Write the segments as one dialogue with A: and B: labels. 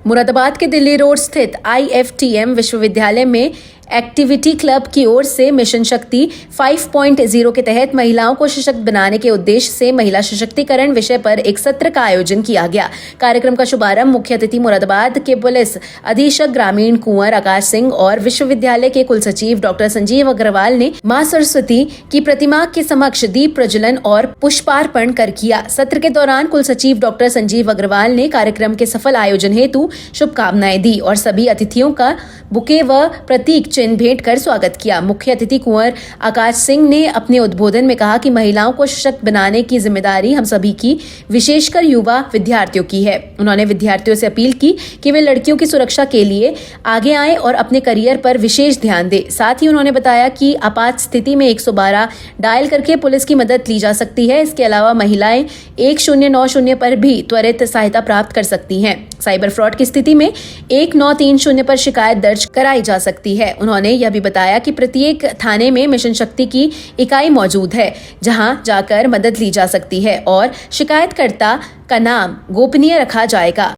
A: मुरादाबाद के दिल्ली रोड स्थित IFTM विश्वविद्यालय में एक्टिविटी क्लब की ओर से मिशन शक्ति 5.0 के तहत महिलाओं को सशक्त बनाने के उद्देश्य से महिला सशक्तिकरण विषय पर एक सत्र का आयोजन किया गया। कार्यक्रम का शुभारंभ मुख्य अतिथि मुरादाबाद के पुलिस अधीक्षक ग्रामीण कुंवर आकाश सिंह और विश्वविद्यालय के कुलसचिव डॉक्टर संजीव अग्रवाल ने मां सरस्वती की प्रतिमा के समक्ष दीप प्रज्वलन और पुष्पार्पण कर किया। सत्र के दौरान कुलसचिव डॉक्टर संजीव अग्रवाल ने कार्यक्रम के सफल आयोजन हेतु शुभकामनाएं दी और सभी अतिथियों का बुके व प्रतीक चिन्ह भेंट कर स्वागत किया। मुख्य अतिथि कुंवर आकाश सिंह ने अपने उद्बोधन में कहा कि महिलाओं को सशक्त बनाने की जिम्मेदारी हम सभी की, विशेषकर युवा विद्यार्थियों की है। उन्होंने विद्यार्थियों से अपील की कि वे लड़कियों की सुरक्षा के लिए आगे आएं और अपने करियर पर विशेष ध्यान दें। साथ ही उन्होंने बताया कि आपात स्थिति में 112 डायल करके पुलिस की मदद ली जा सकती है। इसके अलावा महिलाएं 1090 पर भी त्वरित सहायता प्राप्त कर सकती हैं। साइबर फ्रॉड की स्थिति में 1930 पर शिकायत दर्ज कराई जा सकती है। उन्होंने यह भी बताया कि प्रत्येक थाने में मिशन शक्ति की इकाई मौजूद है, जहां जाकर मदद ली जा सकती है और शिकायतकर्ता का नाम गोपनीय रखा जाएगा।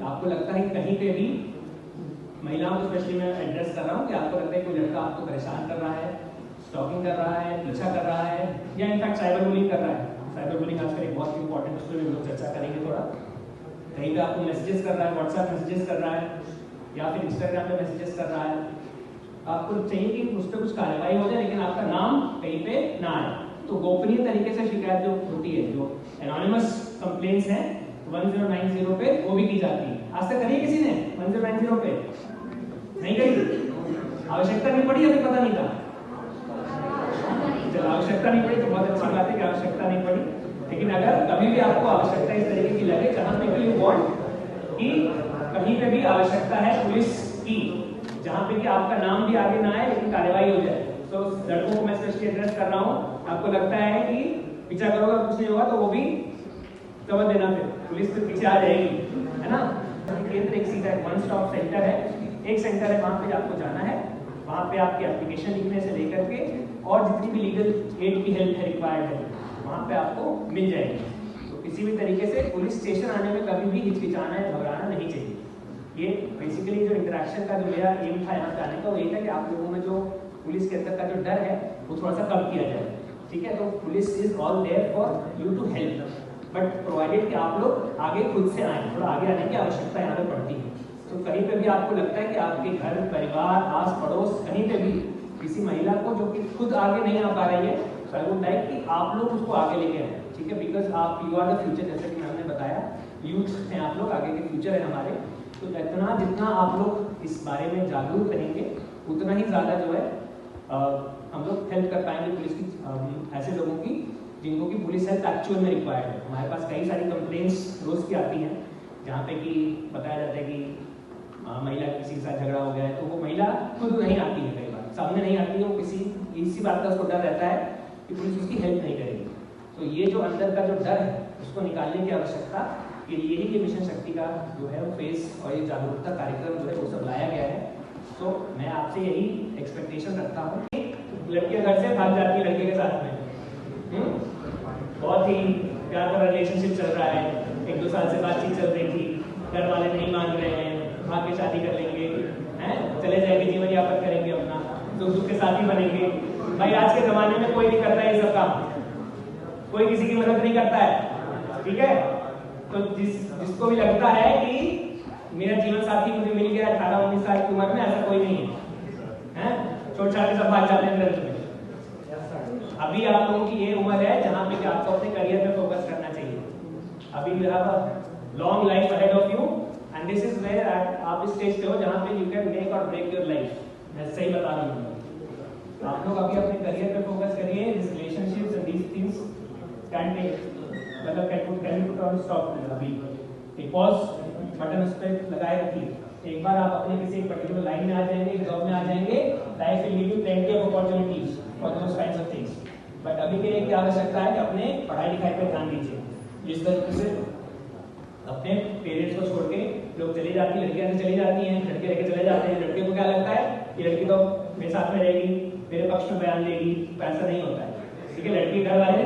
B: आपको लगता है कहीं पे भी महिलाओं को स्पेशली मैं एड्रेस कर रहा हूँ कि आपको लगता है कोई लड़का आपको परेशान कर रहा है, स्टॉकिंग कर रहा है, पीछा कर रहा है या इनफैक्ट साइबर बुलिंग कर रहा है। साइबर बुलिंग आजकल एक बहुत इंपॉर्टेंट, उस पर भी हम लोग चर्चा करेंगे थोड़ा। कहीं पे आपको मैसेजेस कर रहा है, व्हाट्सएप मैसेजेस कर रहा है या फिर इंस्टाग्राम पे मैसेजेस कर रहा है, आपको चाहिए कि उस पर कुछ कार्रवाई हो जाए लेकिन आपका नाम कहीं पे ना आए। तो गोपनीय तरीके से शिकायत जो होती है, जो एनोनिमस कंप्लेंट्स हैं 1090 पे वो भी की जाती है। आज तक करी किसी ने 1090 पे? नहीं करी, आवश्यकता नहीं पड़ी, अभी पता नहीं था। जब आवश्यकता नहीं पड़ी तो बहुत अच्छी बात है कि आवश्यकता नहीं पड़ी, लेकिन अगर कभी भी आपको आवश्यकता इस तरीके की लगे जहां पे भी यू वांट कि कहीं पे भी आवश्यकता है पुलिस की, जहां पे कि आपका नाम भी आगे ना आए लेकिन कार्रवाई हो जाए, तो लड़कों को मैं स्पेशली एड्रेस कर रहा हूं। आपको लगता है कि पीछा करोगे कुछ नहीं होगा तो वो भी कवर देना, फिर पुलिस तो पीछे आ जाएगी, है ना। केंद्र एक सीधा वन स्टॉप सेंटर है, एक सेंटर है, वहां पे आपको जाना है, वहां पे आपके एप्लीकेशन लिखने से लेकर के और जितनी भी लीगल एड की हेल्प है रिक्वायर्ड है वहां पे आपको मिल जाएगी। तो किसी भी तरीके से पुलिस स्टेशन आने में कभी भी हिचकिचाना या घबराना नहीं चाहिए। ये बेसिकली जो इंटरेक्शन का जो मेरा एम था यहाँ पे आने का, वो ये था कि आप लोगों में जो पुलिस के अंदर का जो डर है वो थोड़ा सा कम किया जाए, ठीक है। तो police is all there for you to help, but provided कि आप लोग आगे खुद से आए, थोड़ा आगे आने की आवश्यकता यहाँ पे पड़ती है। तो कहीं पे भी आपको लगता है कि आपके घर, परिवार, आस पड़ोस, कहीं पे भी किसी महिला को जो कि खुद आगे नहीं आ पा रही है, तो आई वुड लाइक कि आप लोग उसको आगे लेके आए, ठीक है। बिकॉज आप यू आर द फ्यूचर, जैसे कि मैंने बताया, यूथ हैं आप लोग, आगे के फ्यूचर है हमारे। तो इतना जितना आप लोग इस बारे में जागरूक रहेंगे उतना ही ज़्यादा जो है हम लोग हेल्प कर पाएंगे पुलिस की, ऐसे लोगों की जिनको की पुलिस हेल्प एक्चुअल में रिक्वायर्ड है। हमारे पास कई सारी कंप्लेंट्स रोज की आती हैं जहाँ पे कि बताया जाता है कि महिला किसी के साथ झगड़ा हो गया है, तो वो महिला खुद नहीं आती है, कई बार सामने नहीं आती है, वो किसी इसी बात का उसको डर रहता है कि पुलिस उसकी हेल्प नहीं करेगी। तो ये जो अंदर का जो डर है उसको निकालने की आवश्यकता के लिए ही ये मिशन शक्ति का जो है वो फेस और ये जागरूकता कार्यक्रम जो है वो सब लाया गया है। तो मैं आपसे यही एक्सपेक्टेशन रखता हूँ कि लड़कियां घर से भाग जाती है लड़के के साथ में, बहुत ही प्यार भरा रिलेशनशिप चल रहा है, 1-2 साल से बातचीत चल रही थी, घर वाले नहीं मान रहे हैं, भाग के शादी कर लेंगे, हैं, चले जाएंगे, जीवन यापन करेंगे, अपना सुख दुख के साथी बनेंगे। भाई आज के जमाने में कोई नहीं करता है ये सब काम, कोई किसी की मदद नहीं करता है, ठीक है। तो जिसको भी लगता है कि मेरा जीवन साथी मुझे मिल गया 18-19 साल की उम्र में, ऐसा कोई नहीं है, छोटे छोटे सब भाग जाते हैं। अभी आप लोगों की ये उम्र है जहां पे आपको अपने करियर पे फोकस करना चाहिए। अभी you have a long life ahead of you and this is where आप इस स्टेज पे हो जहां पे यू कैन मेक और ब्रेक योर लाइफ। मैं सही बता रहा हूँ, आप लोग अभी अपने करियर पे फोकस करिए। This relationships and these things can take, मतलब कैन पुट ऑन स्टॉप। अभी एक पॉज बटन उस पर लगाए रखिए। एक बार आप अपने किसी पर्टिकुलर लाइन में आ जाएंगे, जॉब में आ जाएंगे, life will give you plenty of opportunities for those kinds of things. But अभी के लिए क्या आवश्यकता है कि अपने पढ़ाई लिखाई पर ध्यान दीजिए। जिस तरीके से अपने पेरेंट्स को छोड़ के लोग चली जाती हैं, लड़कियां चली जाती हैं, लड़के लेके चले जाते हैं, लड़के को क्या लगता है कि लड़की तो मेरे साथ में रहेगी, मेरे पक्ष में बयान देगी, तो ऐसा नहीं होता है। ठीक है, लड़की घर वाले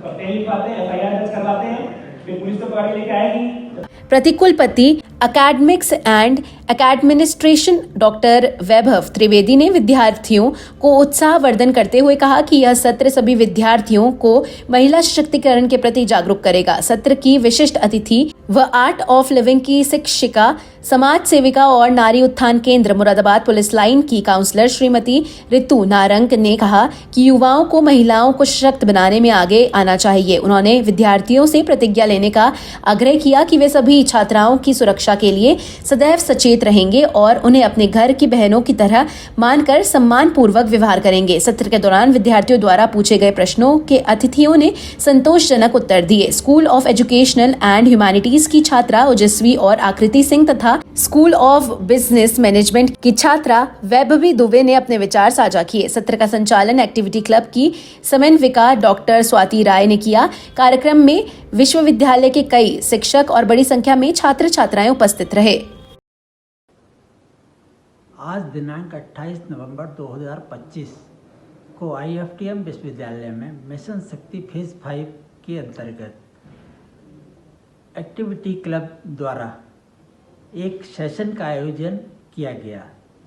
B: कंप्लेंट लिखवाते हैं, FIR दर्ज करवाते हैं, फिर पुलिस तो पकड़ के लेके आएगी।
A: प्रतिकुलपति एकेडमिक्स एंड एडमिनिस्ट्रेशन डॉक्टर वैभव त्रिवेदी ने विद्यार्थियों को उत्साहवर्धन करते हुए कहा कि यह सत्र सभी विद्यार्थियों को महिला सशक्तिकरण के प्रति जागरूक करेगा। सत्र की विशिष्ट अतिथि व आर्ट ऑफ लिविंग की शिक्षिका, समाज सेविका और नारी उत्थान केंद्र मुरादाबाद पुलिस लाइन की काउंसलर श्रीमती ऋतु नारंग ने कहा कि युवाओं को महिलाओं को सशक्त बनाने में आगे आना चाहिए। उन्होंने विद्यार्थियों से प्रतिज्ञा लेने का आग्रह किया कि वे सभी छात्राओं की सुरक्षा के लिए सदैव सचेत रहेंगे और उन्हें अपने घर की बहनों की तरह मानकर सम्मान पूर्वक व्यवहार करेंगे। सत्र के दौरान विद्यार्थियों द्वारा पूछे गए प्रश्नों के अतिथियों ने संतोषजनक उत्तर दिए। School of educational and humanities की छात्रा ओजस्वी और आकृति सिंह तथा स्कूल ऑफ बिजनेस मैनेजमेंट की छात्रा वैभवी दुबे ने अपने विचार साझा किए। सत्र का संचालन एक्टिविटी क्लब की समन्वयिका डॉक्टर स्वाति राय ने किया। कार्यक्रम में विश्वविद्यालय के कई शिक्षक और बड़ी संख्या में छात्र छात्राएं उपस्थित रहे।
C: आज दिनांक 28 नवंबर 2025 को IFTM विश्वविद्यालय में मिशन शक्ति फेज 5 के अंतर्गत एक्टिविटी क्लब द्वारा एक सेशन का आयोजन किया गया।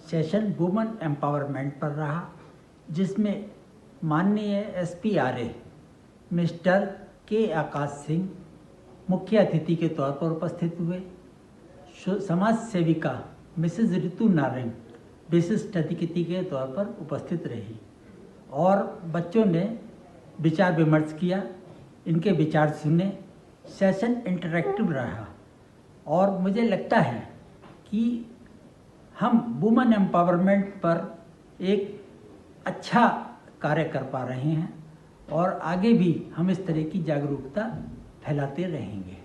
C: सेशन वुमेन एम्पावरमेंट पर रहा, जिसमें माननीय SPRA मिस्टर के आकाश सिंह मुख्य अतिथि के तौर पर उपस्थित हुए। समाज सेविका मिसेज ऋतु नारंग विशिष्ट अतिथि के तौर पर उपस्थित रही और बच्चों ने विचार विमर्श किया, इनके विचार सुने। सेशन इंटरैक्टिव रहा और मुझे लगता है कि हम वुमेन एम्पावरमेंट पर एक अच्छा कार्य कर पा रहे हैं और आगे भी हम इस तरह की जागरूकता फैलाते रहेंगे।